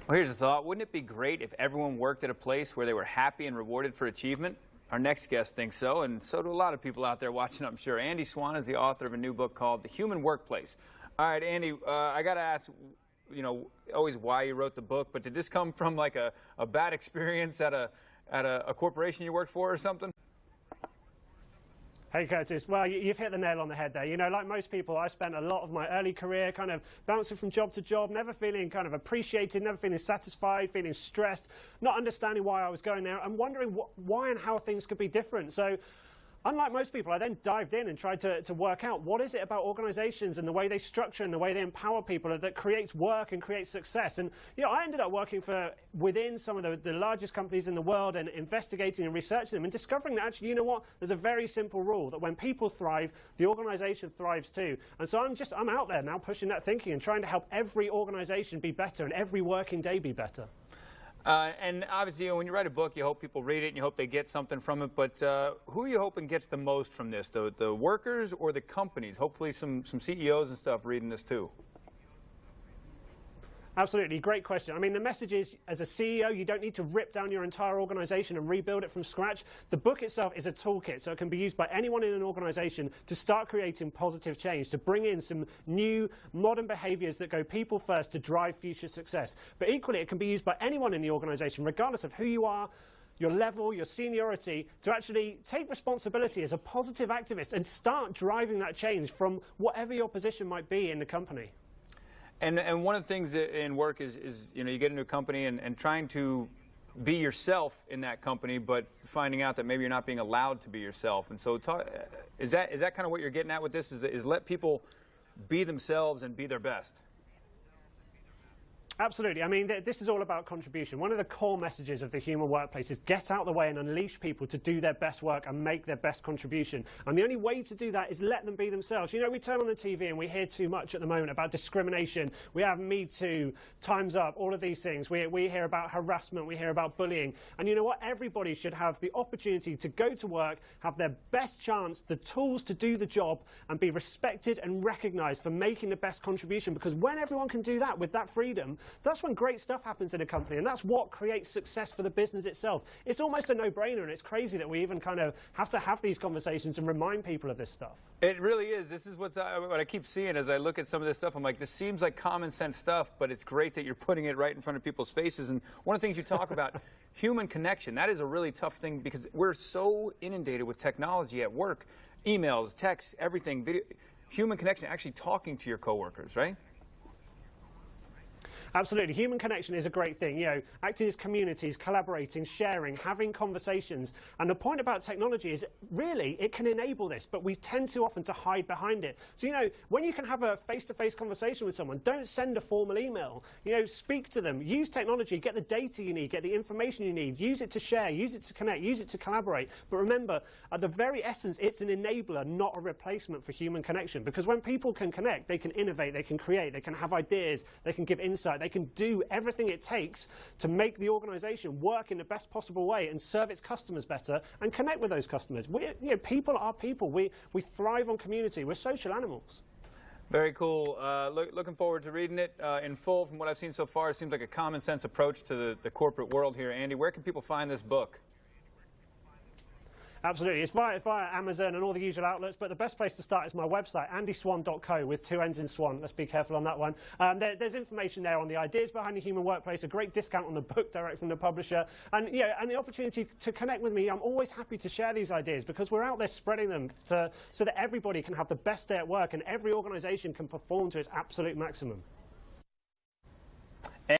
Well, here's a thought. Wouldn't it be great if everyone worked at a place where they were happy and rewarded for achievement? Our next guest thinks so, and so do a lot of people out there watching, I'm sure. Andy Swann is the author of a new book called The Human Workplace. All right, Andy, I got to ask, always why you wrote the book, but did this come from like a bad experience at a corporation you worked for or something? Hey Curtis, well you've hit the nail on the head there. You know, like most people, I spent a lot of my early career kind of bouncing from job to job, never feeling kind of appreciated, never feeling satisfied, feeling stressed, not understanding why I was going there and wondering why and how things could be different. So unlike most people, I then dived in and tried to work out what is it about organizations and the way they structure and the way they empower people that creates work and creates success. And I ended up working within some of the largest companies in the world and investigating and researching them and discovering that actually, you know what, there's a very simple rule that when people thrive, the organization thrives too. And so I'm out there now pushing that thinking and trying to help every organization be better and every working day be better. And obviously, when you write a book, you hope people read it and you hope they get something from it. But who are you hoping gets the most from this, the workers or the companies? Hopefully some CEOs and stuff reading this too. Absolutely, great question. I mean, the message is, as a CEO, you don't need to rip down your entire organization and rebuild it from scratch. The book itself is a toolkit, so it can be used by anyone in an organization to start creating positive change, to bring in some new, modern behaviors that go people first to drive future success. But equally, it can be used by anyone in the organization, regardless of who you are, your level, your seniority, to actually take responsibility as a positive activist and start driving that change from whatever your position might be in the company. And one of the things in work is you get into a company and trying to be yourself in that company, but finding out that maybe you're not being allowed to be yourself. And so is that kind of what you're getting at with this, is let people be themselves and be their best? Absolutely. I mean, this is all about contribution. One of the core messages of the human workplace is get out the way and unleash people to do their best work and make their best contribution. And the only way to do that is let them be themselves. You know, we turn on the TV and we hear too much at the moment about discrimination. We have Me Too, Time's Up, all of these things. We hear about harassment, we hear about bullying. And you know what? Everybody should have the opportunity to go to work, have their best chance, the tools to do the job, and be respected and recognized for making the best contribution. Because when everyone can do that with that freedom, that's when great stuff happens in a company, and that's what creates success for the business itself. It's almost a no-brainer, and it's crazy that we even kind of have to have these conversations and remind people of this stuff. It really is. This is what I keep seeing as I look at some of this stuff. I'm like, this seems like common sense stuff, but it's great that you're putting it right in front of people's faces. And one of the things you talk about, human connection, that is a really tough thing because we're so inundated with technology at work, emails, texts, everything, video. Human connection, actually talking to your coworkers, right? Absolutely. Human connection is a great thing. You know, acting as communities, collaborating, sharing, having conversations. And the point about technology is really it can enable this, but we tend too often to hide behind it. So, you know, when you can have a face-to-face conversation with someone, don't send a formal email. You know, speak to them. Use technology. Get the data you need. Get the information you need. Use it to share. Use it to connect. Use it to collaborate. But remember, at the very essence, it's an enabler, not a replacement for human connection. Because when people can connect, they can innovate, they can create, they can have ideas, they can give insight, they can do everything it takes to make the organization work in the best possible way and serve its customers better and connect with those customers. People are people. We thrive on community. We're social animals. Very cool. Looking forward to reading it in full. From what I've seen so far, it seems like a common sense approach to the corporate world here. Andy, where can people find this book? Absolutely. It's via Amazon and all the usual outlets, but the best place to start is my website, andyswann.co, with 2 N's in Swan. Let's be careful on that one. There's information there on the ideas behind the human workplace, a great discount on the book direct from the publisher, and the opportunity to connect with me. I'm always happy to share these ideas because we're out there spreading them so that everybody can have the best day at work and every organization can perform to its absolute maximum.